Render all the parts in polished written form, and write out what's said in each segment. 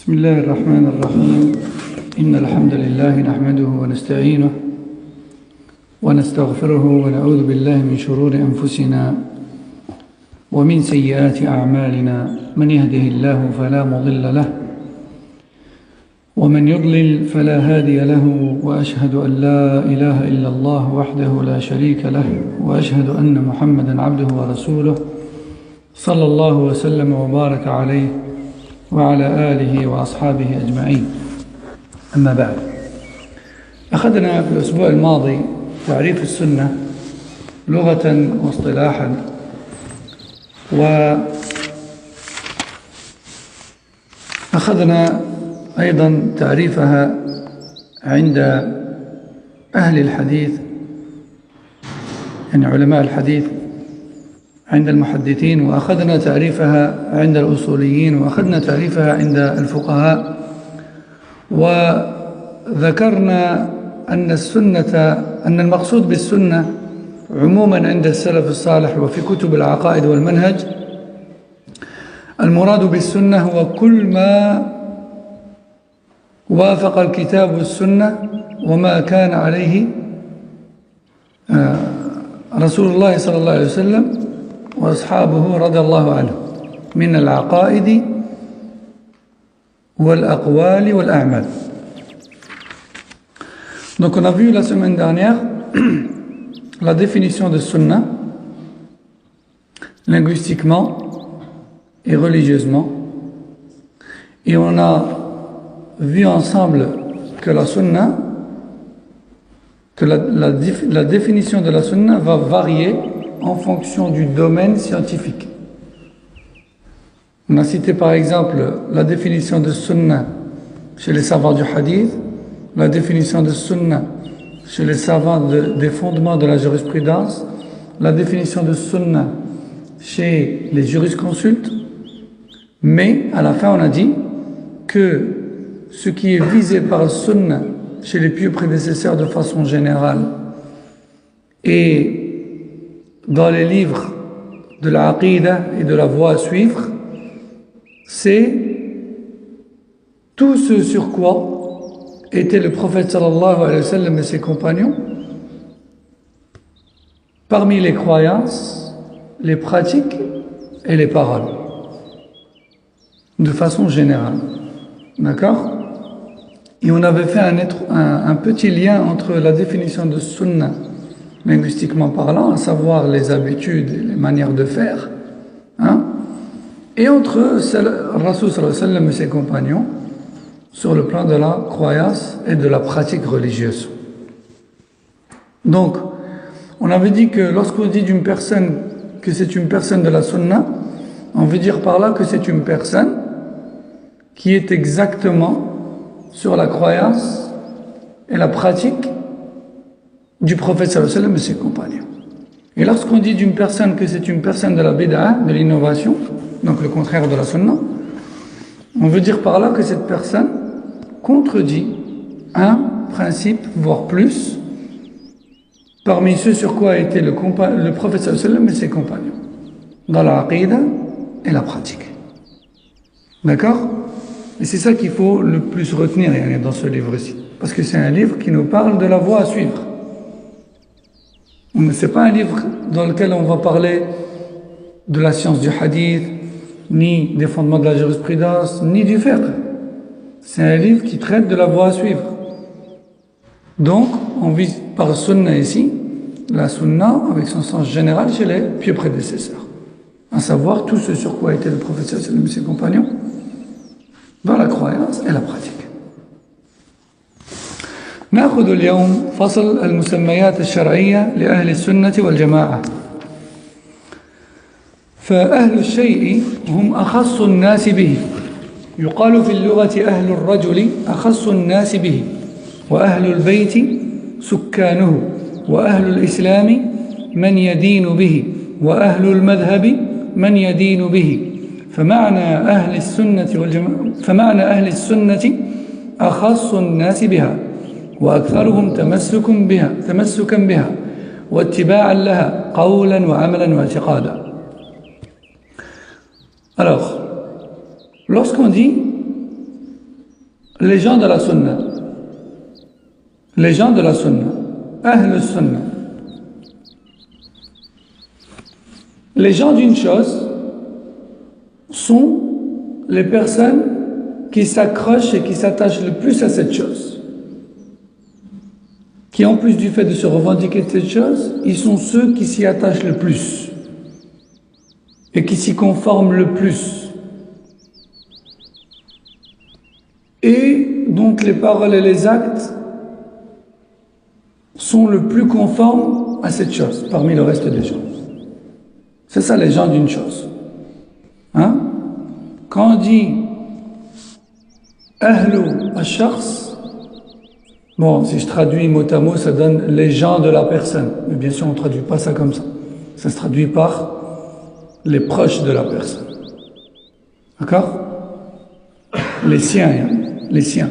بسم الله الرحمن الرحيم إن الحمد لله نحمده ونستعينه ونستغفره ونعوذ بالله من شرور أنفسنا ومن سيئات أعمالنا من يهده الله فلا مضل له ومن يضلل فلا هادي له وأشهد أن لا إله إلا الله وحده لا شريك له وأشهد أن محمدًا عبده ورسوله صلى الله وسلم وبارك عليه وعلى آله وأصحابه أجمعين. أما بعد، أخذنا في الأسبوع الماضي تعريف السنة لغة واصطلاحا، وأخذنا أيضا تعريفها عند أهل الحديث، يعني علماء الحديث عند المحدثين، وأخذنا تعريفها عند الأصوليين، وأخذنا تعريفها عند الفقهاء، وذكرنا أن المقصود بالسنة عموما عند السلف الصالح وفي كتب العقائد والمنهج، المراد بالسنة هو كل ما وافق الكتاب والسنة وما كان عليه رسول الله صلى الله عليه وسلم وأصحابه رضي الله عنه من العقائد والأقوال والأعمال. Donc on a vu la semaine dernière la définition de sunna linguistiquement et religieusement, et on a vu ensemble que la sunna, que la définition de la sunna va varier en fonction du domaine scientifique. On a cité par exemple la définition de sunna chez les savants du hadith, la définition de sunna chez les savants des fondements de la jurisprudence, la définition de sunna chez les jurisconsultes, mais à la fin on a dit que ce qui est visé par le sunna chez les pieux prédécesseurs de façon générale et dans les livres de la aqida et de la voie à suivre, c'est tout ce sur quoi étaient le prophète sallallahu alayhi wa sallam et ses compagnons parmi les croyances, les pratiques et les paroles, de façon générale. D'accord ? Et on avait fait un petit lien entre la définition de sunna linguistiquement parlant, à savoir les habitudes et les manières de faire, et entre Rasul sallallahu alayhi wa sallam et ses compagnons sur le plan de la croyance et de la pratique religieuse. Donc, on avait dit que lorsqu'on dit d'une personne que c'est une personne de la sunna, on veut dire par là que c'est une personne qui est exactement sur la croyance et la pratique du prophète sallallahu alayhi wa sallam et ses compagnons. Et lorsqu'on dit d'une personne que c'est une personne de la bid'a, de l'innovation, donc le contraire de la sunna, on veut dire par là que cette personne contredit un principe, voire plus, parmi ceux sur quoi a été le prophète sallallahu alayhi wa sallam et ses compagnons, dans la aqida et la pratique. D'accord ? Et c'est ça qu'il faut le plus retenir dans ce livre-ci, parce que c'est un livre qui nous parle de la voie à suivre. Ce n'est pas un livre dans lequel on va parler de la science du hadith, ni des fondements de la jurisprudence, ni du fiqh. C'est un livre qui traite de la voie à suivre. Donc, on vise par sunna ici, la sunna avec son sens général chez les pieux prédécesseurs, à savoir tout ce sur quoi était le prophète sallallahu alayhi wa sallam et ses compagnons dans la croyance et la pratique. نأخذ اليوم فصل المسميات الشرعية لأهل السنة والجماعة. فأهل الشيء هم أخص الناس به، يقال في اللغة أهل الرجل أخص الناس به، وأهل البيت سكانه، وأهل الإسلام من يدين به، وأهل المذهب من يدين به. فمعنى أهل السنة أخص الناس بها، وأكثرهم تمسكا بها واتباعا لها قولا وعملا واعتقادا. Alors, lorsqu'on dit les gens de la sunna, les gens de la sunna, Ahl sunna, les gens d'une chose sont les personnes qui s'accrochent et qui s'attachent le plus à cette chose. Qui, en plus du fait de se revendiquer de cette chose, ils sont ceux qui s'y attachent le plus et qui s'y conforment le plus. Et dont les paroles et les actes sont le plus conformes à cette chose, parmi le reste des choses. C'est ça les gens d'une chose. Hein? Quand on dit Ahlu al-Shakhs, bon, si je traduis mot à mot, ça donne les gens de la personne. Mais bien sûr, on ne traduit pas ça comme ça. Ça se traduit par les proches de la personne. D'accord? Les siens, hein? Les siens.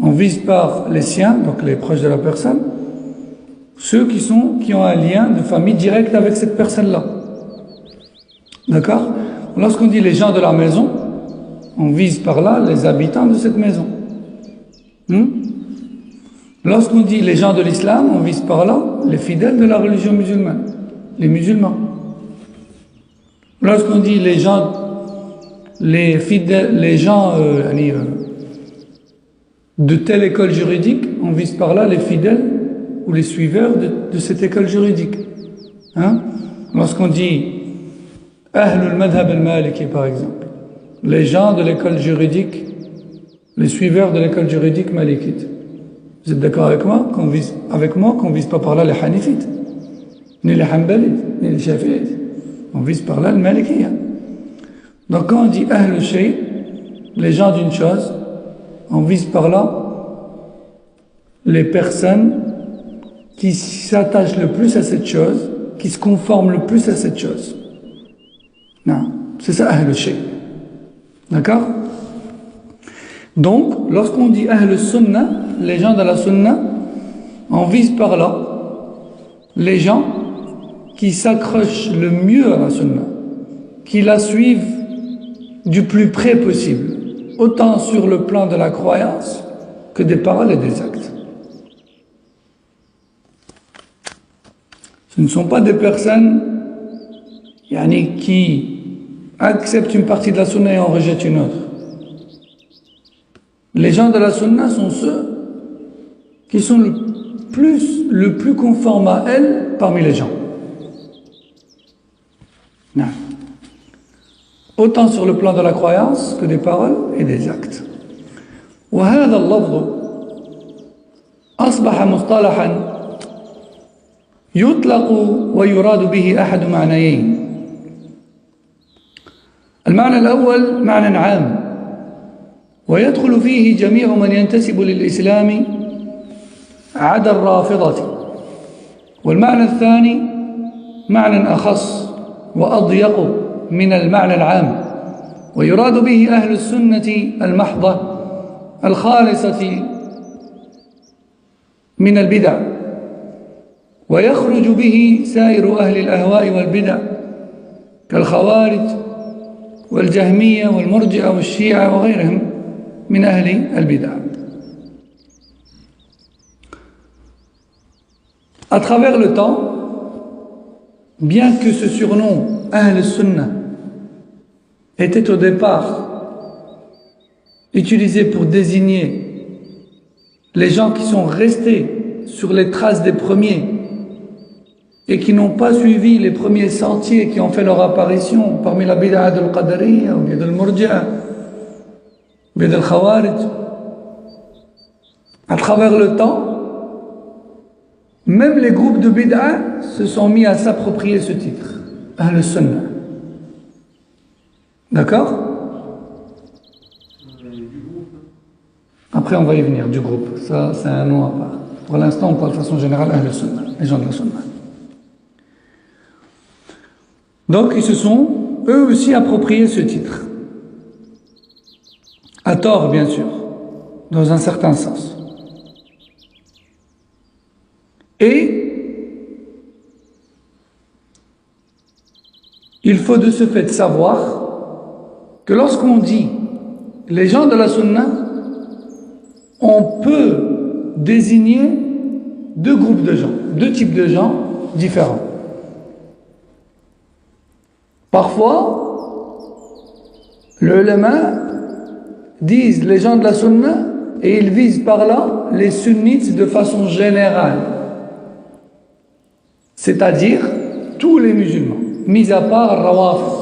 On vise par les siens, donc les proches de la personne, ceux qui ont un lien de famille direct avec cette personne-là. D'accord? Lorsqu'on dit les gens de la maison, on vise par là les habitants de cette maison. Lorsqu'on dit les gens de l'islam, on vise par là les fidèles de la religion musulmane, les musulmans. Lorsqu'on dit les gens, les fidèles, les gens de telle école juridique, on vise par là les fidèles ou les suiveurs de cette école juridique. Hein? Lorsqu'on dit Ahlul Madhab al-Maliki par exemple, les gens de l'école juridique, les suiveurs de l'école juridique malikite. Vous êtes d'accord avec moi qu'on vise pas par là les Hanifites, ni les Hanbalites, ni les Shafi'ites. On vise par là le Malikiyya. Donc quand on dit Ahlul Shay, les gens d'une chose, on vise par là les personnes qui s'attachent le plus à cette chose, qui se conforment le plus à cette chose. Non, c'est ça Ahlul Shay. D'accord? Donc, lorsqu'on dit Ahl Sunnah, les gens de la Sunnah, on vise par là les gens qui s'accrochent le mieux à la Sunnah, qui la suivent du plus près possible, autant sur le plan de la croyance que des paroles et des actes. Ce ne sont pas des personnes qui acceptent une partie de la Sunnah et en rejettent une autre. Les gens de la Sunna sont ceux qui sont le plus conformes à elle parmi les gens. Non. Autant sur le plan de la croyance que des paroles et des actes. وهذا اللفظ أصبح مصطلحا يطلق ويراد به أحد معنيين. المعنى الأول معنى عام ويدخل فيه جميع من ينتسب للإسلام عدا الرافضة، والمعنى الثاني معنى أخص وأضيق من المعنى العام ويراد به أهل السنة المحضة الخالصة من البدع، ويخرج به سائر أهل الأهواء والبدع كالخوارج والجهمية والمرجئة والشيعة وغيرهم من أهل البدع. À travers le temps, bien que ce surnom Ahl Sunnah était au départ utilisé pour désigner les gens qui sont restés sur les traces des premiers et qui n'ont pas suivi les premiers sentiers qui ont fait leur apparition parmi la bid'a al-Qadariyya ou bien al-Murji'a ou bien al-Khawarij, à travers le temps, même les groupes de bid'a se sont mis à s'approprier ce titre, Ahl Sunnah. D'accord? Après on va y venir, du groupe, ça c'est un nom à part. Pour l'instant on parle de façon générale Ahl Sunnah, les gens de la Sunnah. Donc ils se sont eux aussi approprié ce titre. À tort bien sûr, dans un certain sens. Et il faut de ce fait savoir que lorsqu'on dit les gens de la Sunna, on peut désigner deux groupes de gens, deux types de gens différents. Parfois, les ulama disent les gens de la sunna et ils visent par là les sunnites de façon générale. C'est-à-dire tous les musulmans, mis à part Rawafid,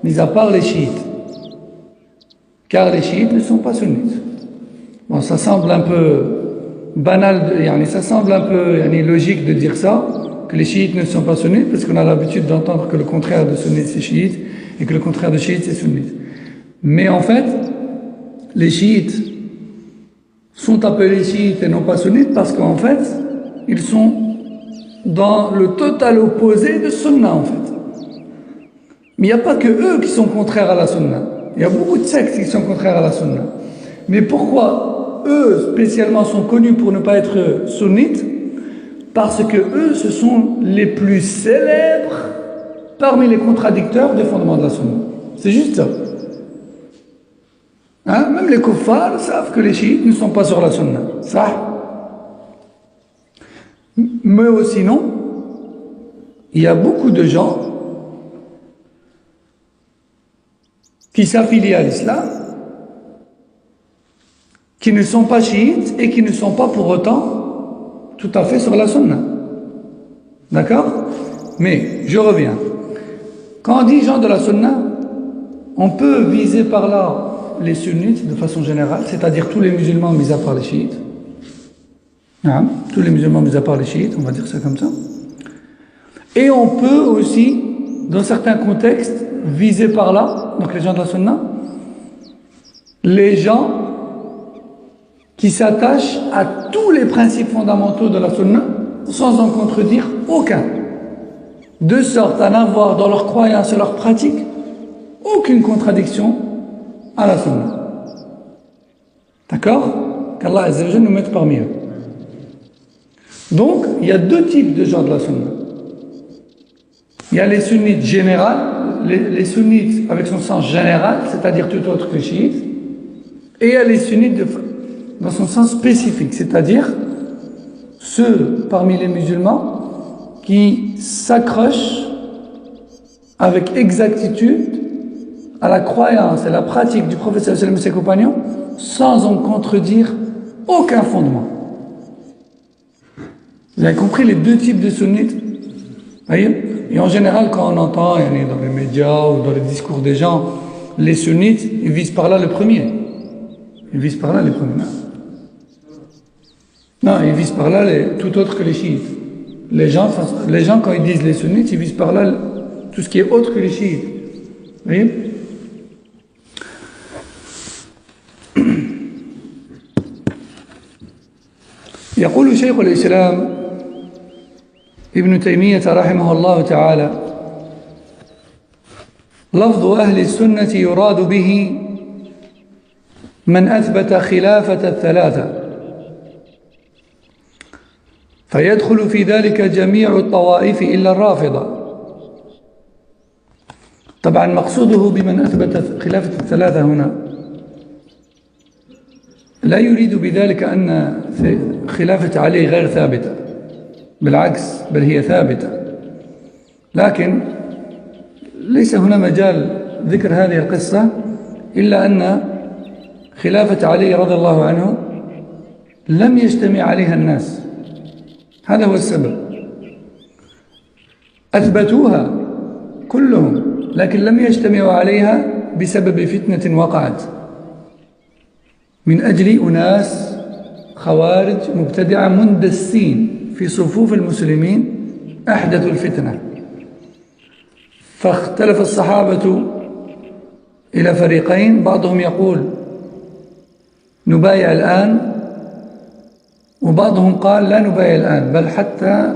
mis à part les chiites. Car les chiites ne sont pas sunnites. Bon, ça semble un peu banal, ça semble un peu logique de dire ça, que les chiites ne sont pas sunnites, parce qu'on a l'habitude d'entendre que le contraire de sunnite c'est chiite, et que le contraire de chiite c'est sunnite. Mais en fait, les chiites sont appelés chiites et non pas sunnites, parce qu'en fait, ils sont dans le total opposé de sunna, en fait. Mais il n'y a pas que eux qui sont contraires à la sunna. Il y a beaucoup de sectes qui sont contraires à la sunna. Mais pourquoi eux, spécialement, sont connus pour ne pas être sunnites? Parce que eux, ce sont les plus célèbres parmi les contradicteurs des fondements de la sunna. C'est juste ça. Hein? Même les kuffars savent que les chiites ne sont pas sur la sunna. Ça. Mais sinon, il y a beaucoup de gens qui s'affilient à l'islam, qui ne sont pas chiites et qui ne sont pas pour autant tout à fait sur la sunna. D'accord? Mais, je reviens. Quand on dit gens de la sunna, on peut viser par là les sunnites de façon générale, c'est-à-dire tous les musulmans mis à part les chiites. Tous les musulmans mis à part les chiites, on va dire ça comme ça. Et on peut aussi, dans certains contextes, viser par là, donc les gens de la sunna, les gens qui s'attachent à tous les principes fondamentaux de la sunna sans en contredire aucun, de sorte à n'avoir dans leur croyance et leur pratique aucune contradiction à la sunna. D'accord? Qu'Allah Azza wa Jalla nous mette parmi eux. Donc, il y a deux types de gens de la sunna. Il y a les sunnites générales, les sunnites avec son sens général, c'est-à-dire tout autre que les chiites, et il y a les sunnites dans son sens spécifique, c'est-à-dire ceux parmi les musulmans qui s'accrochent avec exactitude à la croyance et la pratique du prophète sallallahu alayhi wa sallam et ses compagnons sans en contredire aucun fondement. Vous avez compris les deux types de sunnites? Voyez? Et en général, quand on entend dans les médias ou dans les discours des gens, les sunnites, ils visent par là le premier. Ils visent par là les premiers. Non, ils visent par là tout autre que les chiites. Les gens, quand ils disent les sunnites, ils visent par là tout ce qui est autre que les chiites. Vous voyez? يقول شيخ الإسلام ابن تيمية رحمه الله تعالى: لفظ أهل السنة يراد به من أثبت خلافة الثلاثة، فيدخل في ذلك جميع الطوائف إلا الرافضة. طبعا مقصوده بمن أثبت خلافة الثلاثة هنا لا يريد بذلك أن خلافة علي غير ثابتة، بالعكس بل هي ثابتة، لكن ليس هنا مجال ذكر هذه القصة إلا أن خلافة علي رضي الله عنه لم يجتمع عليها الناس، هذا هو السبب. أثبتوها كلهم لكن لم يجتمعوا عليها بسبب فتنة وقعت من أجل أناس خوارج مبتدعة مندسين في صفوف المسلمين أحدثوا الفتنة، فاختلف الصحابة إلى فريقين، بعضهم يقول نبايع الآن، وبعضهم قال لا نبايع الآن بل حتى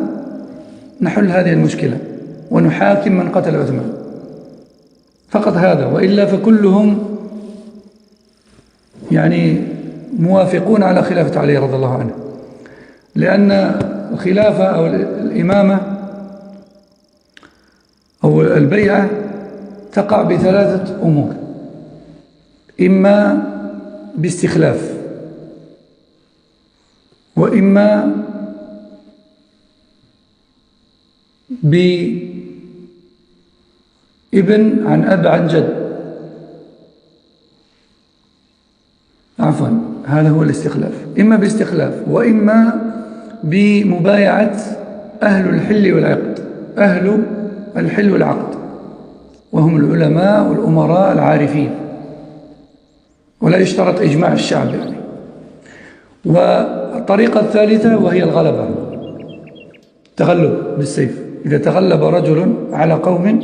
نحل هذه المشكلة ونحاكم من قتل عثمان، فقط هذا، وإلا فكلهم موافقون على خلافة علي رضي الله عنه، لأن الخلافة أو الإمامة أو البيعة تقع بثلاثة أمور: إما باستخلاف، وإما بابن عن أب عن جد. عفوا، هذا هو الاستخلاف، إما باستخلاف وإما بمبايعة أهل الحل والعقد. أهل الحل والعقد وهم العلماء والأمراء العارفين، ولا يشترط إجماع الشعب يعني. والطريقة الثالثة وهي الغلبة، تغلب بالسيف. إذا تغلب رجل على قوم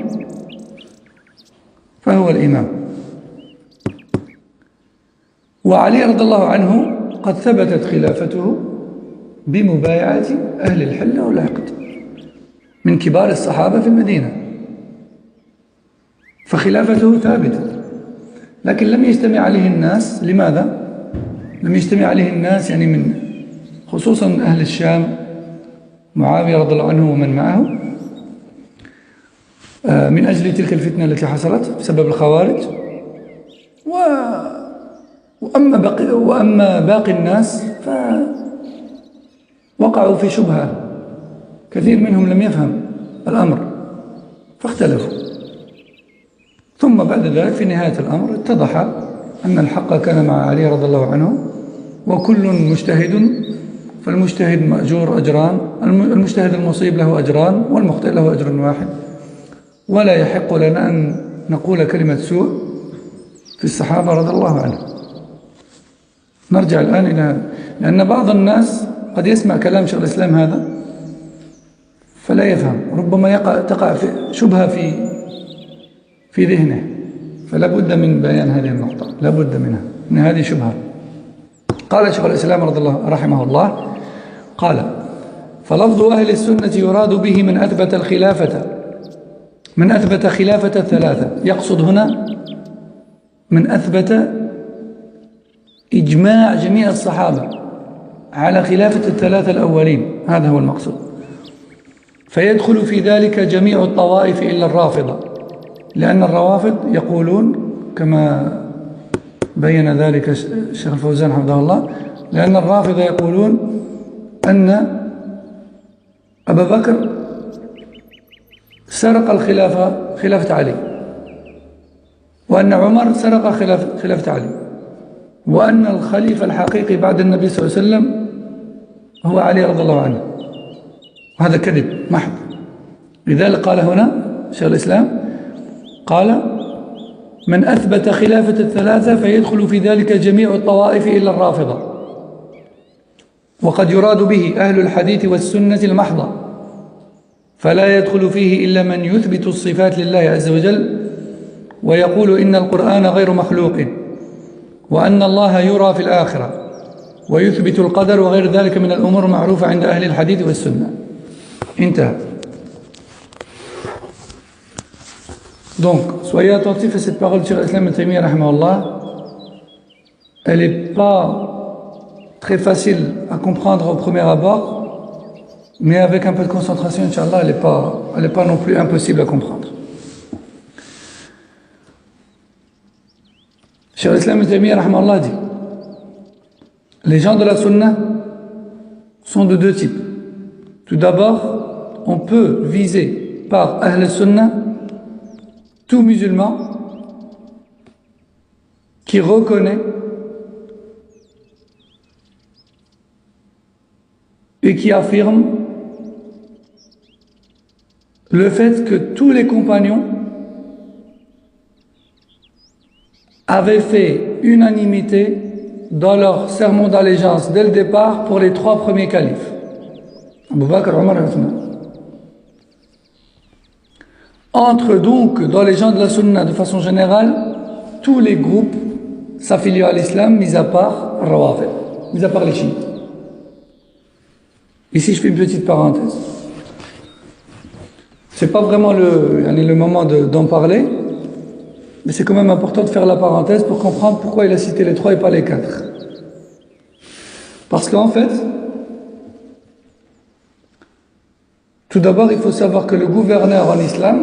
فهو الإمام. وعلي رضي الله عنه قد ثبتت خلافته بمبايعة أهل الحل والعقد من كبار الصحابة في المدينة، فخلافته ثابتة. لكن لم يجتمع عليه الناس. لماذا؟ لم يجتمع عليه الناس يعني من خصوصا أهل الشام، معاوية رضي الله عنه ومن معه، من أجل تلك الفتنة التي حصلت بسبب الخوارج. وأما باقي الناس فوقعوا في شبهة، كثير منهم لم يفهم الأمر فاختلفوا. ثم بعد ذلك في نهاية الأمر اتضح أن الحق كان مع علي رضي الله عنه، وكل مجتهد فالمجتهد مأجور أجران، المجتهد المصيب له أجران والمخطئ له أجر واحد. ولا يحق لنا أن نقول كلمة سوء في الصحابة رضي الله عنهم. نرجع الآن إلى، لأن بعض الناس قد يسمع كلام شيخ الإسلام هذا فلا يفهم، ربما تقع في شبهة في ذهنه، فلا بد من بيان هذه النقطة، لا بد منها، من هذه شبهة. قال شيخ الإسلام رضي الله رحمه الله، قال: فلفظ أهل السنة يراد به من أثبت خلافة الثلاثة. يقصد هنا من أثبت إجماع جميع الصحابة على خلافة الثلاثة الأولين، هذا هو المقصود. فيدخل في ذلك جميع الطوائف إلا الرافضة، لأن الروافض يقولون كما بين ذلك الشيخ الفوزان حفظه الله، لأن الرافضة يقولون أن أبا بكر سرق خلافة علي، وأن عمر سرق خلافة علي، وأن الخليفة الحقيقي بعد النبي صلى الله عليه وسلم هو علي رضي الله عنه. وهذا كذب محض. لذلك قال هنا شيخ الإسلام، قال: من أثبت خلافة الثلاثة فيدخل في ذلك جميع الطوائف إلا الرافضة. وقد يراد به أهل الحديث والسنة المحضة، فلا يدخل فيه إلا من يثبت الصفات لله عز وجل ويقول إن القرآن غير مخلوق، وأن الله يرى في الآخرة، ويثبت القدر وغير ذلك من الأمور المعروفة عند أهل الحديث والسنة. انتهى. Donc, soyez attentifs à cette parole de Cheikh Islam Ibn Taymiyyah rahimahullah. Elle n'est pas très facile à comprendre au premier abord, mais avec un peu de concentration, Inch'Allah, elle n'est pas non plus impossible à comprendre. Cheikh Islam Ibn Taymiyyah rahimahullah dit: les gens de la Sunna sont de deux types. Tout d'abord, on peut viser par Ahl Sunnah tout musulman qui reconnaît et qui affirme le fait que tous les compagnons avaient fait unanimité dans leur serment d'allégeance dès le départ pour les trois premiers califes, Abu Bakr, Omar et Othman. Entre donc dans les gens de la Sunna de façon générale tous les groupes s'affilient à l'islam, mis à part Rawafid, mis à part les chiites. Ici je fais une petite parenthèse. C'est pas vraiment le moment d'en parler, mais c'est quand même important de faire la parenthèse pour comprendre pourquoi il a cité les trois et pas les quatre. Parce qu'en fait, tout d'abord il faut savoir que le gouverneur en islam,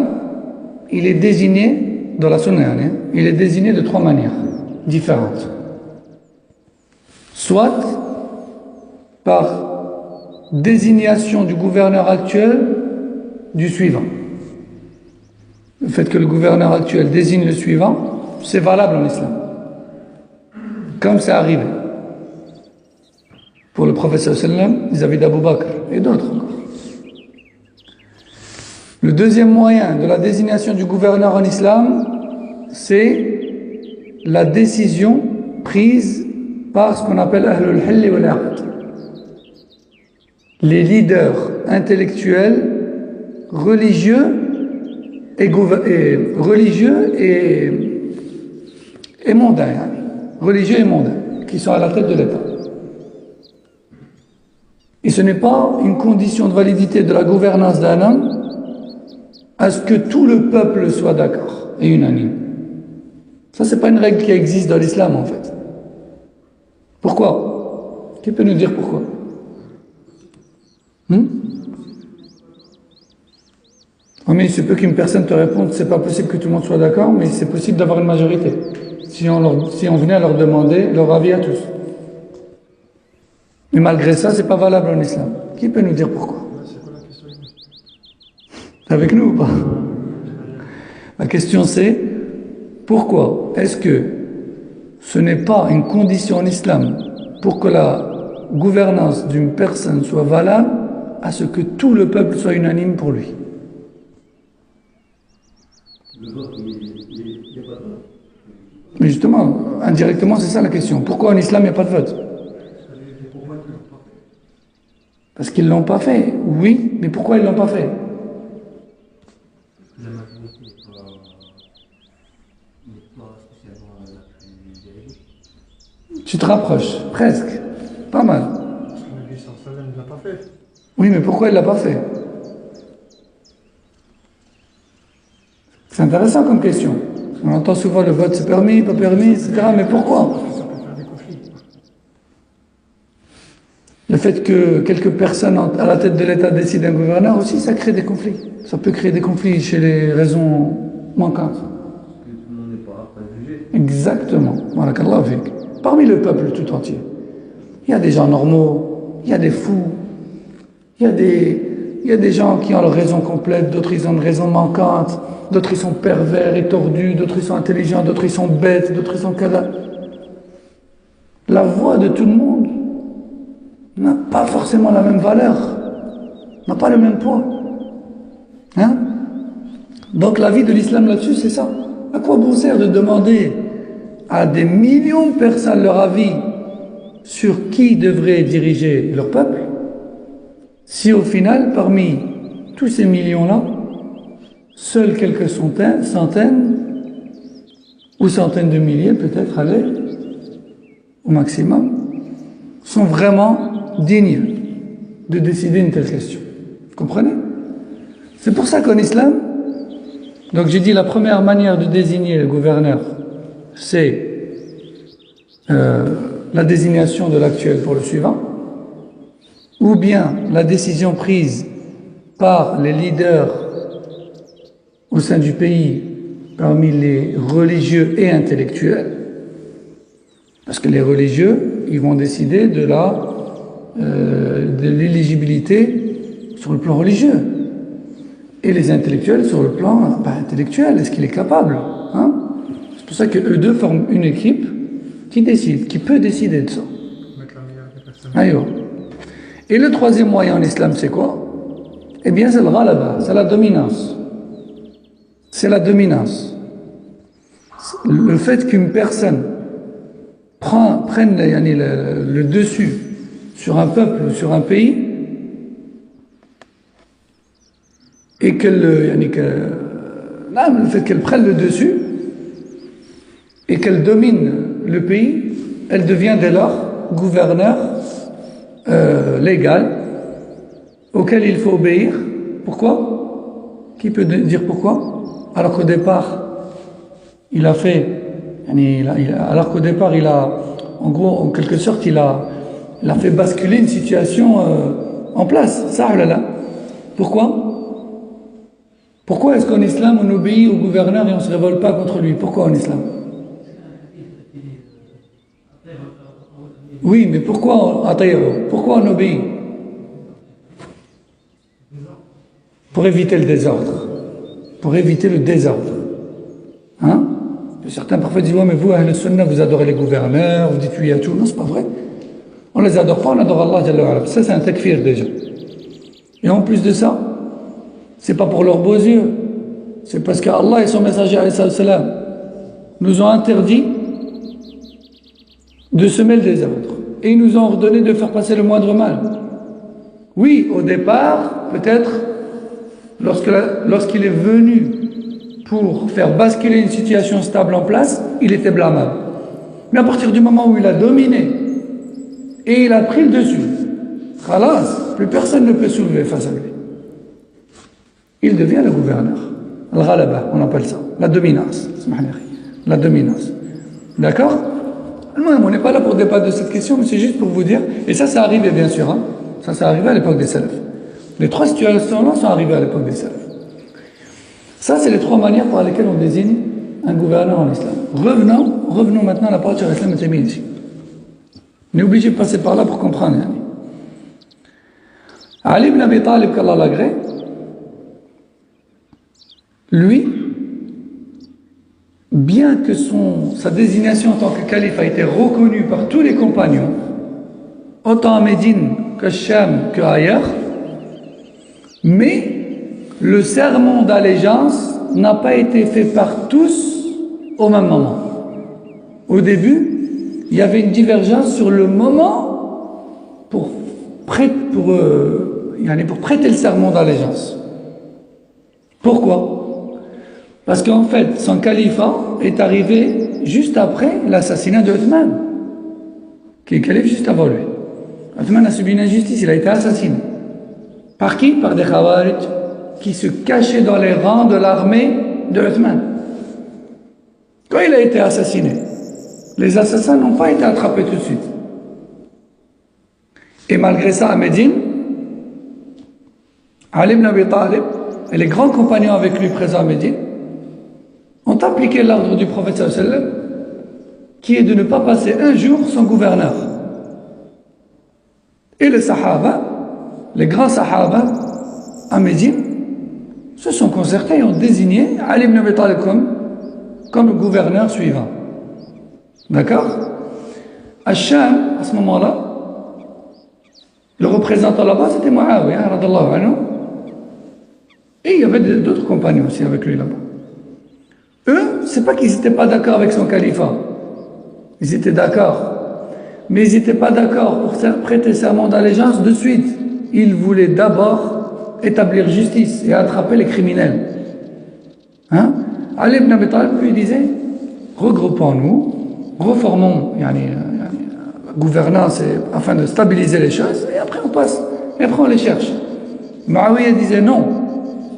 il est désigné dans la Sunna, il est désigné de trois manières différentes. Soit par désignation du gouverneur actuel du suivant. Le fait que le gouverneur actuel désigne le suivant, c'est valable en islam. Comme c'est arrivé pour le prophète sallam vis-à-vis d'Abu Bakr et d'autres encore. Le deuxième moyen de la désignation du gouverneur en islam, c'est la décision prise par ce qu'on appelle Ahlul Hill wal Aqd. Les leaders intellectuels, religieux et mondains, religieux et mondains, qui sont à la tête de l'État. Et ce n'est pas une condition de validité de la gouvernance d'un homme à ce que tout le peuple soit d'accord et unanime. Ça, c'est pas une règle qui existe dans l'islam, en fait. Pourquoi? Qui peut nous dire pourquoi? Mais il se peut qu'une personne te réponde, c'est pas possible que tout le monde soit d'accord, mais c'est possible d'avoir une majorité. Si on venait à leur demander leur avis à tous. Mais malgré ça, c'est pas valable en islam. Qui peut nous dire pourquoi? Avec nous ou pas? La question c'est, pourquoi est-ce que ce n'est pas une condition en islam pour que la gouvernance d'une personne soit valable à ce que tout le peuple soit unanime pour lui? Mais justement, indirectement, c'est ça la question. Pourquoi en islam il n'y a pas de vote? Parce qu'ils ne l'ont pas fait. Oui, mais pourquoi ils ne l'ont pas fait? Tu te rapproches, presque. Pas mal. Parce que le Nabi sallam ne l'a pas fait. Oui, mais pourquoi il ne l'a pas fait? C'est intéressant comme question. On entend souvent le vote c'est permis, pas permis, etc. Mais pourquoi? Ça peut faire des conflits. Le fait que quelques personnes à la tête de l'État décident d'un gouverneur aussi, ça crée des conflits. Ça peut créer des conflits chez les raisons manquantes. Que tout le monde n'est pas jugé. Exactement. Barakallahu fik. Parmi le peuple tout entier. Il y a des gens normaux, il y a des fous, il y a des gens qui ont leur raison complète, d'autres ils ont une raison manquante, d'autres ils sont pervers et tordus, d'autres ils sont intelligents, d'autres ils sont bêtes, d'autres ils sont cadavres. La voix de tout le monde n'a pas forcément la même valeur, n'a pas le même poids. Hein? Donc l'avis de l'islam là-dessus, c'est ça. À quoi bon sert de demander à des millions de personnes leur avis sur qui devrait diriger leur peuple, si au final, parmi tous ces millions-là, seuls quelques centaines ou centaines de milliers peut-être, allez, au maximum, sont vraiment dignes de décider une telle question. Vous comprenez? C'est pour ça qu'en islam, donc j'ai dit la première manière de désigner le gouverneur, c'est la désignation de l'actuel pour le suivant, ou bien la décision prise par les leaders au sein du pays, parmi les religieux et intellectuels, parce que les religieux, ils vont décider de l'éligibilité sur le plan religieux, et les intellectuels sur le plan intellectuel. Est-ce qu'il est capable, hein? C'est pour ça qu'eux deux forment une équipe qui décide, qui peut décider de ça. Mettre la meilleure des personnes. Aïe. Et le troisième moyen en islam, c'est quoi? Eh bien, c'est le ghalaba, c'est la dominance. C'est la dominance. Le fait qu'une personne prenne le dessus sur un peuple ou sur un pays, et le fait qu'elle prenne le dessus et qu'elle domine le pays, elle devient dès lors gouverneur légal auquel il faut obéir. Pourquoi? Qui peut dire pourquoi? Alors qu'au départ, il a, en gros, en quelque sorte, il a fait basculer une situation en place. Ça, oh là là. Pourquoi? Pourquoi est-ce qu'en islam on obéit au gouverneur et on ne se révolte pas contre lui? Pourquoi en islam? Oui, mais pourquoi on obéit? pour éviter le désordre. Pour éviter le désordre. Hein? Certains parfois disent, ouais, mais vous, Ahl Sunnah, vous adorez les gouverneurs, vous dites oui à tout. Non, c'est pas vrai. On les adore pas, on adore Allah Jalla wa Ala. Ça, c'est un takfir déjà. Et en plus de ça, c'est pas pour leurs beaux yeux. C'est parce qu'Allah et son messager alayhi salam nous ont interdit de semer le désordre. Et ils nous ont ordonné de faire passer le moindre mal. Oui, au départ, peut-être, lorsqu'il est venu pour faire basculer une situation stable en place, il était blâmable. Mais à partir du moment où il a dominé et il a pris le dessus, khalas, plus personne ne peut soulever face à lui. Il devient le gouverneur. Al-Ghalaba, on appelle ça. La dominance. La dominance. D'accord? On n'est pas là pour débattre de cette question, mais c'est juste pour vous dire, et ça arrivé bien sûr, hein. Ça arrivé à l'époque des salafs. Les trois situations-là sont arrivées à l'époque des salafs. Ça, c'est les trois manières par lesquelles on désigne un gouverneur en islam. Revenons maintenant à la parole sur l'islam et Taymiyyah ici. On est obligé de passer par là pour comprendre. Ali ibn Abi Talib, qu'Allah l'agrée, lui, bien que sa désignation en tant que calife a été reconnue par tous les compagnons, autant à Médine que Cham qu'ailleurs, mais le serment d'allégeance n'a pas été fait par tous au même moment. Au début, il y avait une divergence sur le moment pour prêter le serment d'allégeance. Pourquoi? Parce qu'en fait, son califat est arrivé juste après l'assassinat de Uthman, qui est calife juste avant lui. Uthman a subi une injustice, il a été assassiné. Par qui? Par des Khawarij qui se cachaient dans les rangs de l'armée de Uthman. Quand il a été assassiné, les assassins n'ont pas été attrapés tout de suite. Et malgré ça, à Médine, Ali ibn Abi Talib et les grands compagnons avec lui présents à Médine ont appliqué l'ordre du prophète sallallahu alayhi wa sallam, qui est de ne pas passer un jour sans gouverneur. Et les sahaba, les grands sahaba à Médine, se sont concertés et ont désigné Ali ibn Abi Talib comme gouverneur suivant. D'accord? À Cham, à ce moment-là, le représentant là-bas, c'était Muawiyah, radallahu anhu. Et il y avait d'autres compagnons aussi avec lui là-bas. Eux, c'est pas qu'ils n'étaient pas d'accord avec son califat. Ils étaient d'accord. Mais ils n'étaient pas d'accord pour prêter serment d'allégeance de suite. Ils voulaient d'abord établir justice et attraper les criminels. Hein? Ali ibn Abi Talib lui disait, regroupons-nous, reformons la gouvernance afin de stabiliser les choses, et après on passe, et après on les cherche. Muawiyah disait non,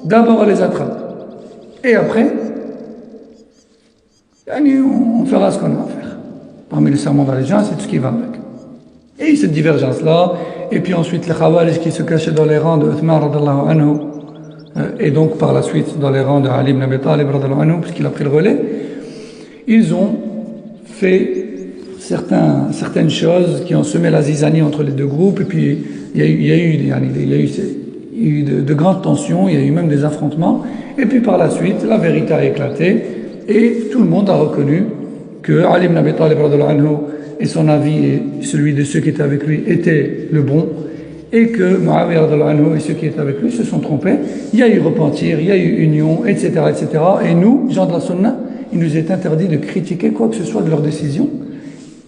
d'abord on les attrape, et après, on fera ce qu'on a à faire, parmi les serments d'allégeance et tout ce qui va avec. Et cette divergence-là, et puis ensuite les Khawarij qui se cachaient dans les rangs de Uthman radallahu anhu, et donc par la suite dans les rangs de Ali ibn Abi Talib radallahu anhu, puisqu'il a pris le relais, ils ont fait certaines choses qui ont semé la zizanie entre les deux groupes, et puis il y a eu de grandes tensions, il y a eu même des affrontements, et puis par la suite la vérité a éclaté, et tout le monde a reconnu que Ali ibn Abi Talib radallahu anhu et son avis et celui de ceux qui étaient avec lui était le bon, et que Muawiyah radallahu anhu et ceux qui étaient avec lui se sont trompés. Il y a eu repentir, il y a eu union, etc., etc. Et nous, gens de la Sunna, il nous est interdit de critiquer quoi que ce soit de leurs décisions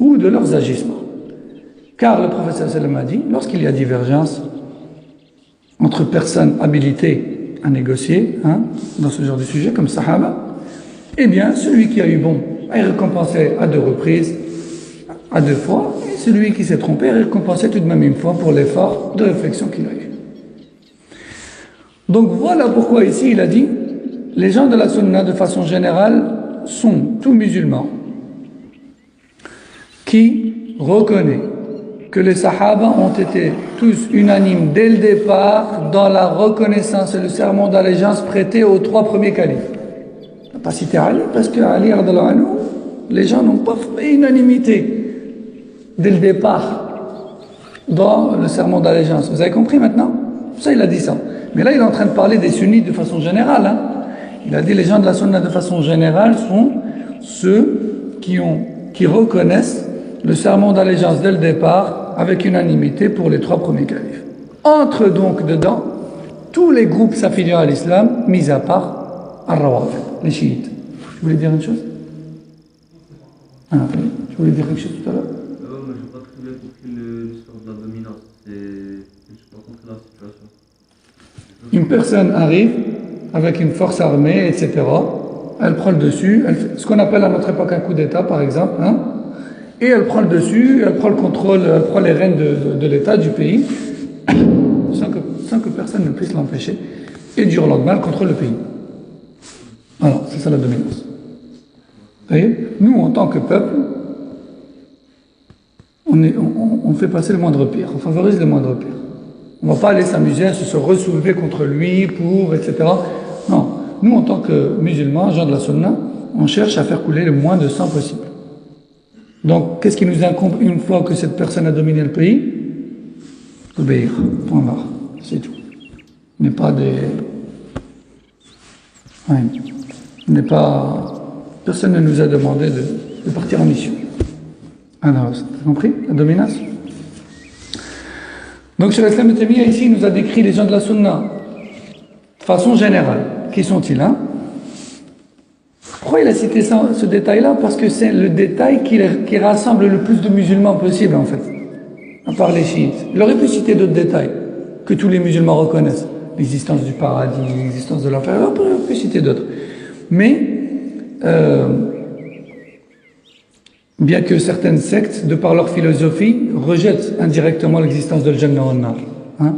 ou de leurs agissements. Car le prophète sallallahu alayhi wa sallam a dit, lorsqu'il y a divergence entre personnes habilitées à négocier, dans ce genre de sujet, comme Sahaba, eh bien, celui qui a eu bon est récompensé à 2 reprises, à 2 fois, et celui qui s'est trompé est récompensé tout de même une fois pour l'effort de réflexion qu'il a eu. Donc voilà pourquoi ici il a dit, les gens de la Sunna de façon générale sont tous musulmans qui reconnaissent que les Sahaba ont été tous unanimes dès le départ dans la reconnaissance et le serment d'allégeance prêté aux 3 premiers califes. On n'a pas cité Ali parce que Ali radallahu anhu, les gens n'ont pas fait unanimité dès le départ dans le serment d'allégeance. Vous avez compris maintenant? Ça, il a dit ça. Mais là, il est en train de parler des sunnites de façon générale. Hein. Il a dit les gens de la sunna de façon générale sont ceux qui reconnaissent le serment d'allégeance dès le départ avec unanimité pour les 3 premiers califes. Entre donc dedans tous les groupes s'affiliant à l'islam, mis à part Ar-Rawafid, les chiites. Tu voulais dire une chose? Ah, tu voulais dire quelque chose tout à l'heure? Moi, je n'ai pas très bien compris l'histoire de la dominance. Je n'ai pas compris la situation. Une personne arrive avec une force armée, etc. Elle prend le dessus, elle fait ce qu'on appelle à notre époque un coup d'État, par exemple, hein, et elle prend le dessus, elle prend le contrôle, elle prend les rênes de l'État, du pays, sans que personne ne puisse l'empêcher. Et du jour au lendemain, elle contrôle le pays. Voilà, c'est ça la dominance. Vous voyez, nous, en tant que peuple, on fait passer le moindre pire, on favorise le moindre pire. On ne va pas aller s'amuser à se ressoulever contre lui, pour, etc. Non, nous, en tant que musulmans, gens de la sunna, on cherche à faire couler le moins de sang possible. Donc, qu'est-ce qui nous incombe une fois que cette personne a dominé le pays? Obéir, point barre, c'est tout. On n'est pas des... Ouais. On n'est pas... Personne ne nous a demandé de partir en mission. Alors, vous avez compris la domination? Donc, Cheikh Islam Ibn Taymiyyah ici nous a décrit les gens de la sunna de façon générale. Qui sont-ils, hein? Pourquoi il a cité ce détail-là? Parce que c'est le détail qui rassemble le plus de musulmans possible, en fait, à part les chiites. Il aurait pu citer d'autres détails que tous les musulmans reconnaissent. L'existence du paradis, l'existence de l'enfer, il aurait pu citer d'autres. Mais, bien que certaines sectes, de par leur philosophie, rejettent indirectement l'existence de Jannah wa Nar. Hein?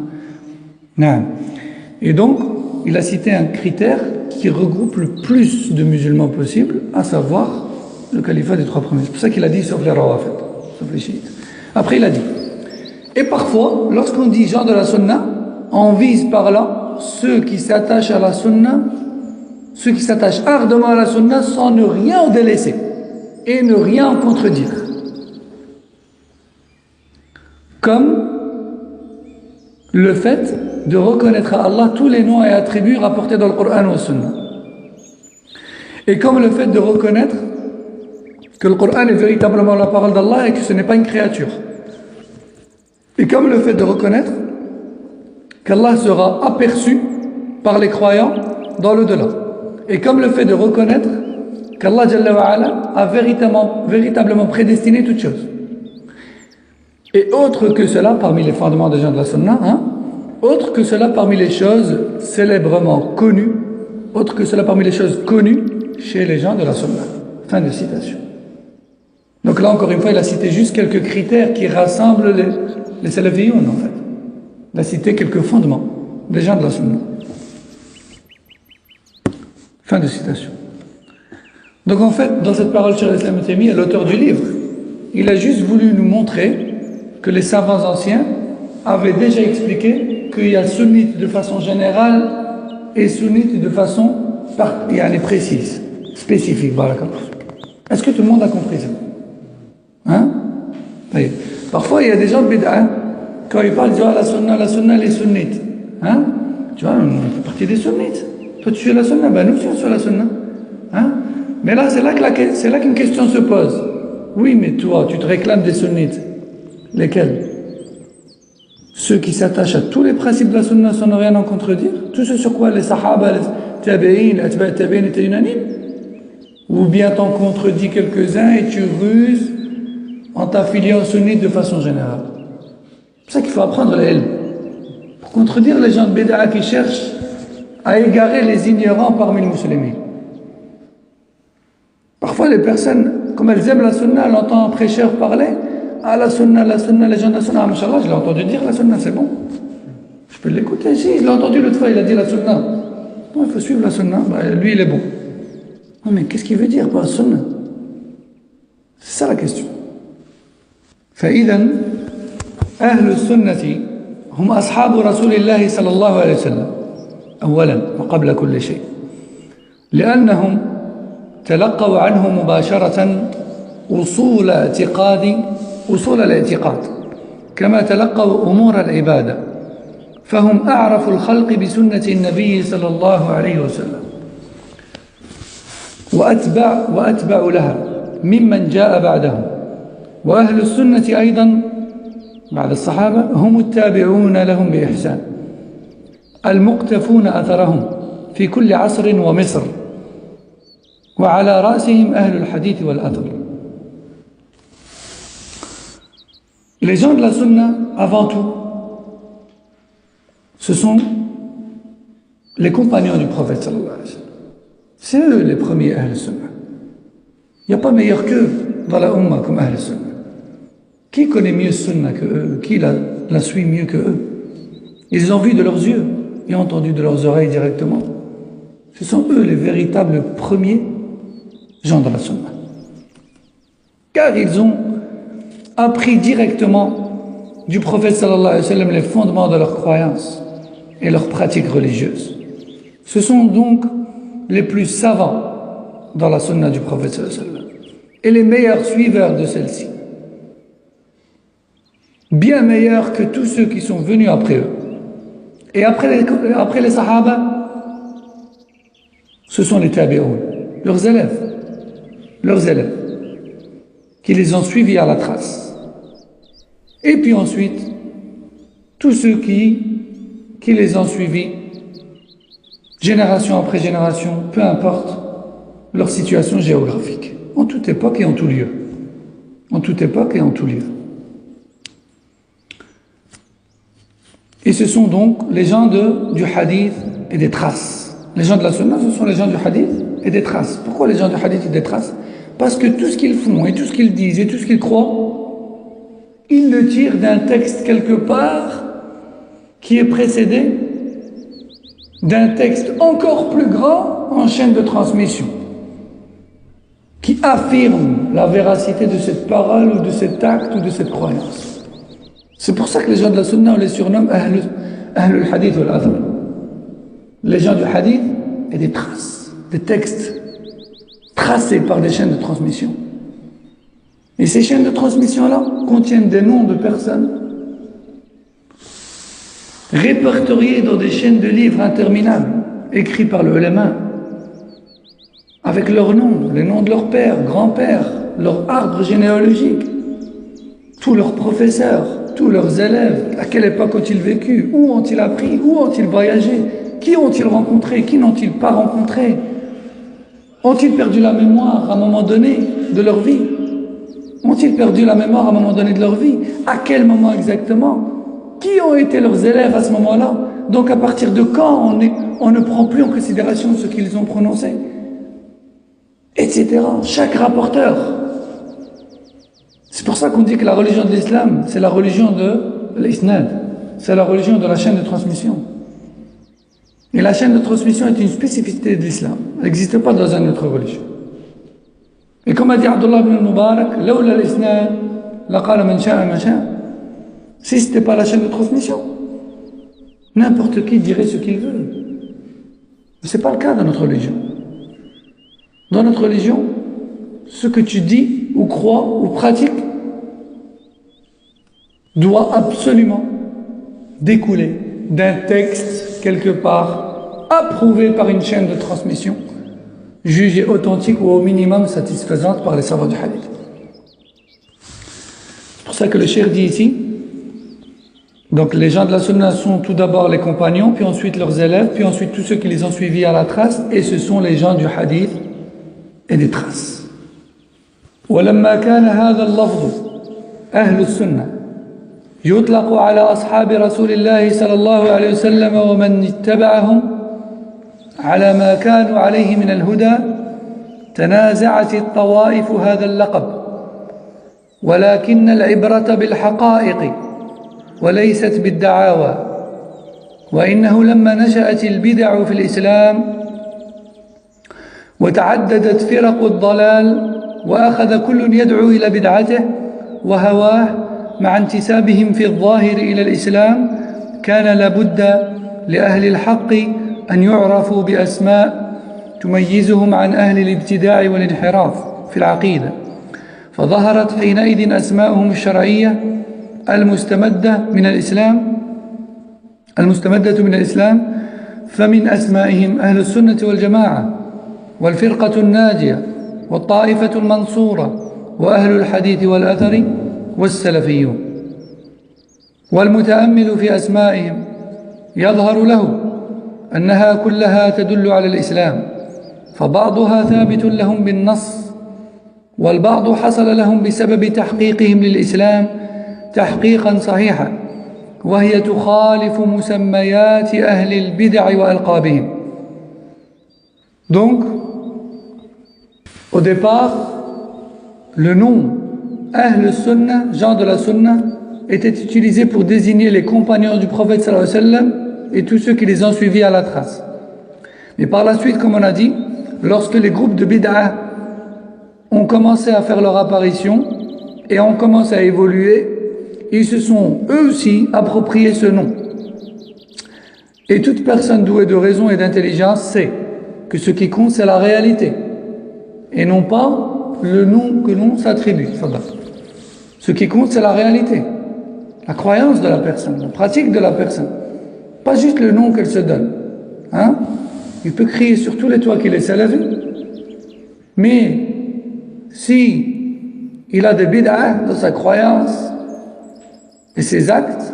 Et donc, il a cité un critère qui regroupe le plus de musulmans possible, à savoir le califat des 3 premiers. C'est pour ça qu'il a dit sauf les Rawafid, sauf les chiites. Après, il a dit, et parfois, lorsqu'on dit gens de la sunna, on vise par là ceux qui s'attachent à la sunna, ceux qui s'attachent ardemment à la sunna sans ne rien en délaisser et ne rien en contredire. Comme le fait de reconnaître à Allah tous les noms et attributs rapportés dans le Coran ou la Sunna. Et comme le fait de reconnaître que le Coran est véritablement la parole d'Allah et que ce n'est pas une créature. Et comme le fait de reconnaître qu'Allah sera aperçu par les croyants dans l'au-delà. Et comme le fait de reconnaître qu'Allah Jalla wa Ala a véritablement prédestiné toutes choses. Et autre que cela, parmi les fondements des gens de la Sunna, hein, autre que cela parmi les choses célèbrement connues, autre que cela parmi les choses connues chez les gens de la Sunna. Fin de citation. Donc là, encore une fois, il a cité juste quelques critères qui rassemblent les salafiyoun, en fait. Il a cité quelques fondements des gens de la Sunna. Fin de citation. Donc en fait, dans cette parole, Cheikh Islam Ibn Taymiyyah, l'auteur du livre, il a juste voulu nous montrer que les savants anciens avaient déjà expliqué qu'il y a sunnite de façon générale et sunnite de façon précise, spécifique. Est-ce que tout le monde a compris ça? Hein? Parfois, il y a des gens de bid'a, quand ils parlent, ils disent la sunna, les sunnites. Hein? Tu vois, on fait partie des sunnites. Toi, tu suis la sunna, ben nous aussi on suit la sunna. Hein? Mais là, c'est là qu'une question se pose. Oui, mais toi, tu te réclames des sunnites. Lesquels? Ceux qui s'attachent à tous les principes de la sunna sans ne rien en contredire? Tout ce sur quoi les sahaba, les tabi'in, les atba' tabi'in étaient unanimes? Ou bien t'en contredis quelques-uns et tu ruses en t'affiliant aux sunnites de façon générale? C'est ça qu'il faut apprendre les ilm. Pour contredire les gens de bid'a qui cherchent à égarer les ignorants parmi les musulmans. Parfois les personnes, comme elles aiment la sunna, elles entendent un prêcheur parler. Ah, la sunna, les gens de la sunna, mashallah, je l'ai entendu dire la sunna, c'est bon. Je peux l'écouter, si, je l'ai entendu l'autre fois, il a dit la sunna. Non, il faut suivre la sunna, lui il est bon. Non, mais qu'est-ce qu'il veut dire par la sunna? C'est ça la question. فإذا أهل السنة هم أصحاب رسول الله صلى الله عليه وسلم أولا وقبل كل شيء لأنهم تلقوا عنه مباشرة أصول الاعتقاد كما تلقوا أمور العبادة فهم أعرف الخلق بسنة النبي صلى الله عليه وسلم وأتبع لها ممن جاء بعدهم. وأهل السنة أيضا بعد الصحابة هم التابعون لهم بإحسان المقتفون أثرهم في كل عصر ومصر وعلى رأسهم أهل الحديث والأثر. Les gens de la sunna, avant tout, ce sont les compagnons du prophète sallallahu alayhi wa sallam. C'est eux les premiers Ahl Sunna. Il n'y a pas meilleur qu'eux dans la Ummah comme Ahl Sunna. Qui connaît mieux Sunna que eux? Qui la suit mieux que eux? Ils ont vu de leurs yeux et entendu de leurs oreilles directement. Ce sont eux les véritables premiers gens de la Sunna. Car ils ont appris directement du prophète sallallahu alayhi wa sallam les fondements de leur croyance et leurs pratiques religieuses. Ce sont donc les plus savants dans la sunna du prophète sallallahu alayhi wa sallam et les meilleurs suiveurs de celle-ci. Bien meilleurs que tous ceux qui sont venus après eux. Et après les sahaba, ce sont les tabi'oun, leurs élèves, qui les ont suivis à la trace. Et puis ensuite, tous ceux qui les ont suivis, génération après génération, peu importe leur situation géographique, en toute époque et en tout lieu. En toute époque et en tout lieu. Et ce sont donc les gens du hadith et des traces. Les gens de la sunna, ce sont les gens du hadith et des traces. Pourquoi les gens du hadith et des traces? Parce que tout ce qu'ils font et tout ce qu'ils disent et tout ce qu'ils croient, ils le tirent d'un texte quelque part qui est précédé d'un texte encore plus grand en chaîne de transmission, qui affirme la véracité de cette parole ou de cet acte ou de cette croyance. C'est pour ça que les gens de la sunna, on les surnomme Ahlul Hadith wal Athar. Les gens du hadith et des traces, des textes tracés par des chaînes de transmission. Et ces chaînes de transmission-là contiennent des noms de personnes répertoriés dans des chaînes de livres interminables, écrits par le ulama, avec leurs noms, les noms de leurs pères, grands-pères, leur arbre généalogique, tous leurs professeurs, tous leurs élèves, à quelle époque ont-ils vécu, où ont-ils appris, où ont-ils voyagé, qui ont-ils rencontré, qui n'ont-ils pas rencontré, ont-ils perdu la mémoire à un moment donné de leur vie, ont-ils perdu la mémoire à un moment donné de leur vie, à quel moment exactement, qui ont été leurs élèves à ce moment-là, donc à partir de quand on ne prend plus en considération ce qu'ils ont prononcé, etc. Chaque rapporteur. C'est pour ça qu'on dit que la religion de l'islam, c'est la religion de l'isnad, c'est la religion de la chaîne de transmission. Et la chaîne de transmission est une spécificité de l'islam. Elle n'existe pas dans une autre religion. Et comme a dit Abdullah ibn Mubarak, لولا الإسناد لقال من شاء ما شاء. Si ce n'était pas la chaîne de transmission, n'importe qui dirait ce qu'il veut. Mais ce n'est pas le cas dans notre religion. Dans notre religion, ce que tu dis ou crois ou pratiques doit absolument découler d'un texte quelque part approuvé par une chaîne de transmission jugée authentique ou au minimum satisfaisante par les savants du hadith. C'est pour ça que le cheikh dit ici, donc les gens de la sunna sont tout d'abord les compagnons, puis ensuite leurs élèves, puis ensuite tous ceux qui les ont suivis à la trace, et ce sont les gens du hadith et des traces. ولما كان هذا اللفظ أهل السنة يطلق على أصحاب رسول الله صلى الله عليه وسلم ومن اتبعهم على ما كانوا عليه من الهدى تنازعت الطوائف هذا اللقب ولكن العبرة بالحقائق وليست بالدعاوى وإنه لما نشأت البدع في الإسلام وتعددت فرق الضلال وأخذ كل يدعو إلى بدعته وهواه مع انتسابهم في الظاهر إلى الإسلام كان لابد لأهل الحق أن يعرفوا بأسماء تميزهم عن أهل الابتداع والانحراف في العقيدة فظهرت حينئذ أسماءهم الشرعية المستمدة من الإسلام المستمدة من الإسلام فمن أسمائهم أهل السنة والجماعة والفرقة الناجية والطائفة المنصورة وأهل الحديث والأثر والسلفيون. والمتأمل في أسمائهم يظهر له أنها كلها تدل على الإسلام، فبعضها ثابت لهم بالنص، والبعض حصل لهم بسبب تحقيقهم للإسلام تحقيقا صحيحا، وهي تخالف مسميات أهل البدع وألقابهم. Donc, au départ, le nom Ahl Sunnah, gens de la Sunnah, était utilisé pour désigner les compagnons du prophète sallallahu alayhi wa sallam et tous ceux qui les ont suivis à la trace. Mais par la suite, comme on a dit, lorsque les groupes de bid'ah ont commencé à faire leur apparition et ont commencé à évoluer, ils se sont eux aussi appropriés ce nom. Et toute personne douée de raison et d'intelligence sait que ce qui compte c'est la réalité et non pas le nom que l'on s'attribue. Ce qui compte c'est la réalité, la croyance de la personne, la pratique de la personne, pas juste le nom qu'elle se donne. Hein? Il peut crier sur tous les toits qu'il est salafi, mais si il a des bid'ah dans sa croyance et ses actes,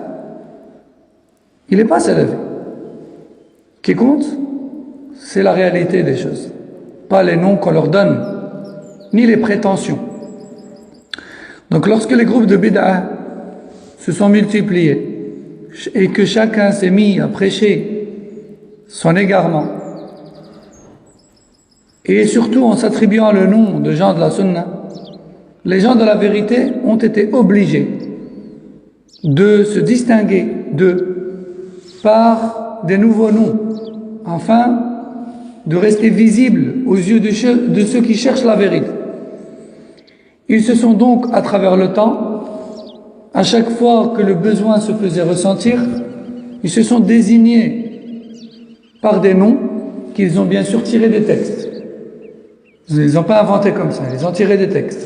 il n'est pas salafi. Ce qui compte, c'est la réalité des choses, pas les noms qu'on leur donne, ni les prétentions. Donc lorsque les groupes de bid'ah se sont multipliés et que chacun s'est mis à prêcher son égarement, et surtout en s'attribuant le nom de gens de la Sunna, les gens de la vérité ont été obligés de se distinguer d'eux par des nouveaux noms, afin de rester visibles aux yeux de ceux qui cherchent la vérité. Ils se sont donc, à travers le temps, à chaque fois que le besoin se faisait ressentir, ils se sont désignés par des noms qu'ils ont bien sûr tirés des textes. Ils ne les ont pas inventés comme ça, ils ont tiré des textes.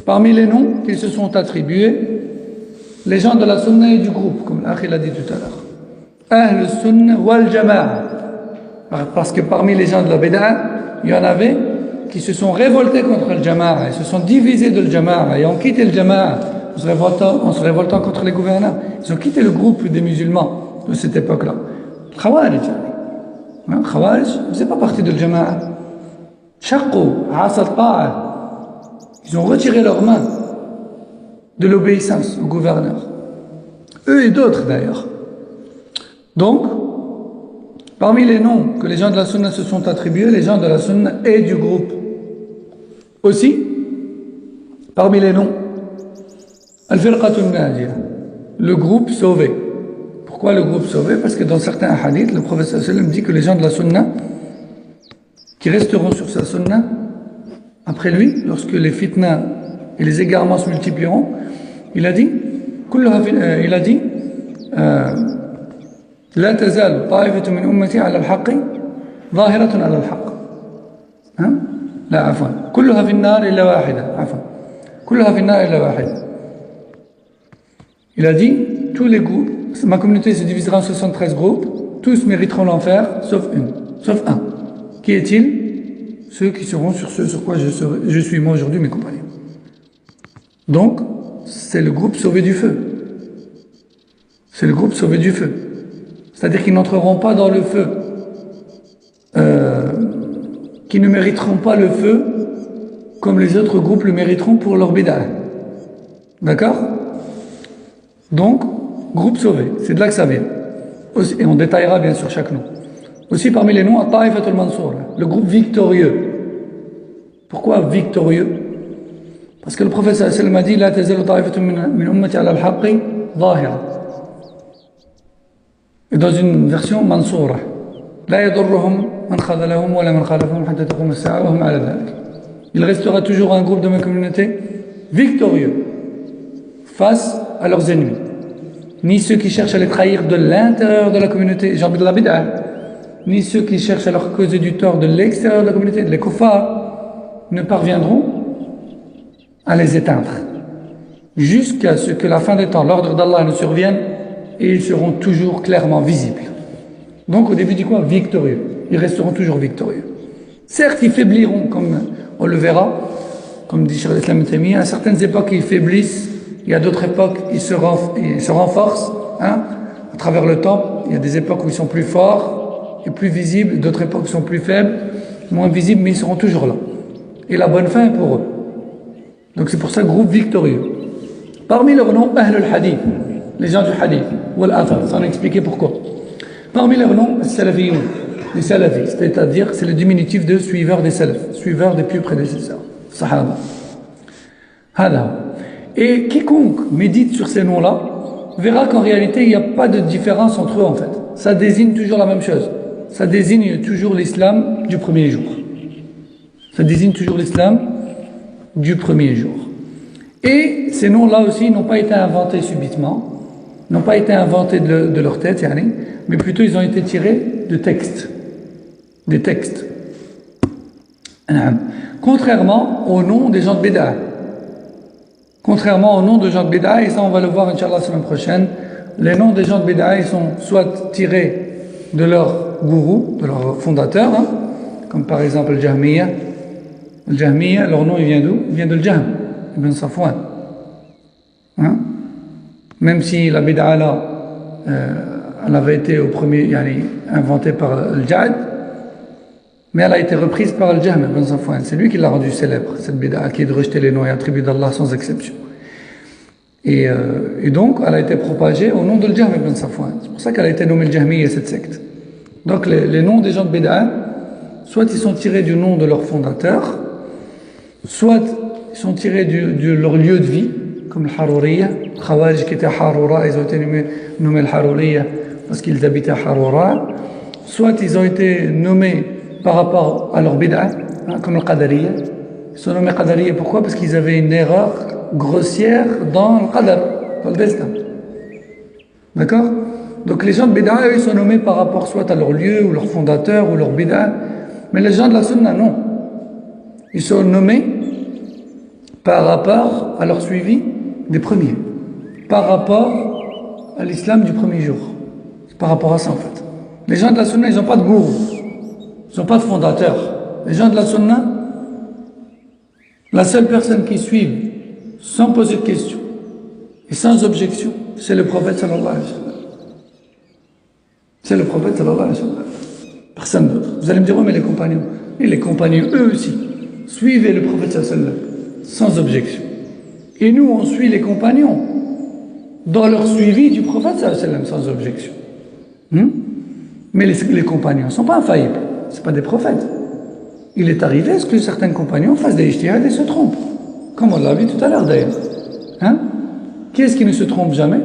Parmi les noms qu'ils se sont attribués, les gens de la Sunna et du groupe, comme l'Akhi l'a dit tout à l'heure. Ahl Sunna wal Jama'a. Parce que parmi les gens de la Bid'a, il y en avait qui se sont révoltés contre le Jama'a, ils se sont divisés de le Jama'a et ont quitté le Jama'a en se révoltant contre les gouverneurs. Ils ont quitté le groupe des musulmans de cette époque-là. Khawarij. Khawarij ne faisaient pas partie de le Jama'a. Shaqqu, asat ta'a. Ils ont retiré leurs mains de l'obéissance au gouverneur. Eux et d'autres d'ailleurs. Donc, parmi les noms que les gens de la Sunna se sont attribués, les gens de la Sunna et du groupe aussi, parmi les noms, Al-Firqatun Najiyah, le groupe sauvé. Pourquoi le groupe sauvé? Parce que dans certains hadiths, le prophète sallallahu alayhi wa sallam dit que les gens de la Sunna, qui resteront sur sa Sunna, après lui, lorsque les fitnas et les égarements se multiplieront, il a dit, لا تزال طائفة من أمتي على الحق ظاهرة على الحق. لا عفوا كلها في النار إلا واحدة. عفوا كلها في النار إلا واحدة. Il a dit, tous les groupes, ma communauté se divisera en 73 groupes, tous mériteront l'enfer, sauf un. Qui est-il? Ceux qui seront sur ce sur quoi je suis moi aujourd'hui, mes compagnons. Donc, c'est le groupe sauvé du feu. C'est le groupe sauvé du feu. C'est-à-dire qu'ils n'entreront pas dans le feu, qui ne mériteront pas le feu comme les autres groupes le mériteront pour leur bid'ah. D'accord? Donc, groupe sauvé, c'est de là que ça vient. Aussi, et on détaillera bien sûr chaque nom. Aussi parmi les noms, At-Ta'ifat al-Mansour, le groupe victorieux. Pourquoi victorieux? Parce que le prophète sallallahu alayhi wa sallam a dit La tazalu ta'ifatun min ummati ala al-haqqi zahira. Et dans une version Mansoura, La yadurruhum man khadalahum wa la man khalafahum hatta taqum as-sa'a wa hum ala dhalik. Il restera toujours un groupe de ma communauté victorieux face à leurs ennemis. Ni ceux qui cherchent à les trahir de l'intérieur de la communauté, genre de la bid'ah, ni ceux qui cherchent à leur causer du tort de l'extérieur de la communauté, les kuffars, ne parviendront à les éteindre. Jusqu'à ce que la fin des temps, l'ordre d'Allah ne survienne et ils seront toujours clairement visibles. Donc au début, il dit quoi? Victorieux. Ils resteront toujours victorieux. Certes, ils faibliront, comme on le verra, comme dit Cheikh al-Islam Ibn Taymiyyah, à certaines époques, ils faiblissent, il y a d'autres époques, ils se renforcent, hein, à travers le temps. Il y a des époques où ils sont plus forts et plus visibles, d'autres époques où ils sont plus faibles, moins visibles, mais ils seront toujours là. Et la bonne fin est pour eux. Donc c'est pour ça, groupe victorieux. Parmi leurs noms, Ahl al-Hadith, les gens du Hadith, ou al-Athar, ça on a expliqué pourquoi. Parmi leurs noms, Salafiyoun, les Salafis, c'est-à-dire c'est le diminutif de suiveurs des Salaf, suiveurs des pieux prédécesseurs, Sahaba. Et quiconque médite sur ces noms-là verra qu'en réalité il n'y a pas de différence entre eux en fait. Ça désigne toujours la même chose. Ça désigne toujours l'islam du premier jour. Ça désigne toujours l'islam du premier jour. Et ces noms-là aussi n'ont pas été inventés subitement, n'ont pas été inventés de leur tête, mais plutôt ils ont été tirés de textes. Des textes. Contrairement au nom des gens de Bid'a. Contrairement au nom de gens de Bid'a, et ça on va le voir Inch'Allah la semaine prochaine, les noms des gens de Bid'a, ils sont soit tirés de leur gourou, de leur fondateur, hein, comme par exemple le Jahmiya. Le Jahmiya, leur nom il vient d'où? Il vient de Jahm, Ibn Safwan. Hein? Même si la Bid'a là, elle avait été au premier, inventée par le Ja'd, mais elle a été reprise par le Jahm Ibn Safwan. C'est lui qui l'a rendu célèbre, cette bid'a, qui est de rejeter les noms et attributs d'Allah sans exception. Et donc, elle a été propagée au nom de le Jahm Ibn Safwan. C'est pour ça qu'elle a été nommée le Jahmiya, cette secte. Donc, les noms des gens de bid'a, soit ils sont tirés du nom de leur fondateur, soit ils sont tirés de leur lieu de vie, comme le Haruriyya. Les Khawarij qui étaient à Harura, ils ont été nommés le Haruriyya parce qu'ils habitaient à Harura. Soit ils ont été nommés par rapport à leur bid'a, hein, comme le Qadariyya. Ils sont nommés Qadariyya, pourquoi? Parce qu'ils avaient une erreur grossière dans le Qadar, dans le destin. D'accord? Donc les gens de bid'a, eux, ils sont nommés par rapport soit à leur lieu, ou leur fondateur, ou leur bid'a. Mais les gens de la sunna, non. Ils sont nommés par rapport à leur suivi des premiers. Par rapport à l'islam du premier jour. C'est par rapport à ça, en fait. Les gens de la sunna, ils n'ont pas de gourou. Ils n'ont pas de fondateur. Les gens de la sunna, la seule personne qui suit sans poser de questions et sans objection, c'est le prophète sallallahu alayhi wa sallam. C'est le prophète sallallahu alayhi wa sallam. Personne d'autre. Vous allez me dire, oh, mais les compagnons. Et les compagnons, eux aussi, suivaient le prophète sallallahu alayhi wa sallam sans objection. Et nous, on suit les compagnons dans leur suivi du prophète sallallahu alayhi wa sallam sans objection. Mais les compagnons ne sont pas infaillibles. Ce ne sont pas des prophètes. Il est arrivé à ce que certains compagnons fassent des ijtihad et se trompent. Comme on l'a vu tout à l'heure d'ailleurs. Hein? Qui est-ce qui ne se trompe jamais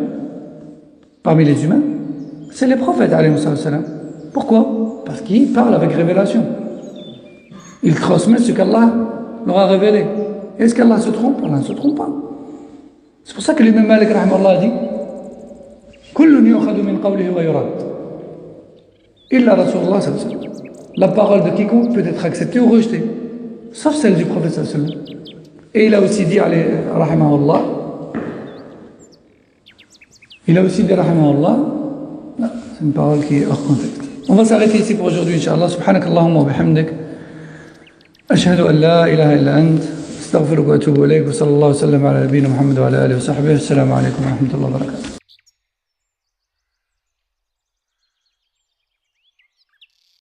parmi les humains? C'est les prophètes, alayhi salam. Pourquoi? Parce qu'ils parlent avec révélation. Ils transmettent ce qu'Allah leur a révélé. Est-ce qu'Allah se trompe? Allah ne se trompe pas. C'est pour ça que l'imam Malik rahimahullah dit Kullun yukhadu min qawlihi wa yurad. Illa Rasulullah sallallahu alayhi wa sallam. La parole de quiconque peut être acceptée ou rejetée, sauf celle du prophète sallallahu alayhi wa sallam. Et il a aussi dit, rahimahullah, c'est une parole qui est hors contexte. On va s'arrêter ici pour aujourd'hui, Inch'Allah. Subhanakallahumma wa bihamdik. Ashhadu an la ilaha illa ant. Astaghfiruka wa atubu ilayk. Wa sallallahu wa sallam ala nabiyyina Muhammad wa ala alihi wa sahbihi. Assalamu alaikum wa rahmatullahi wa barakatuh.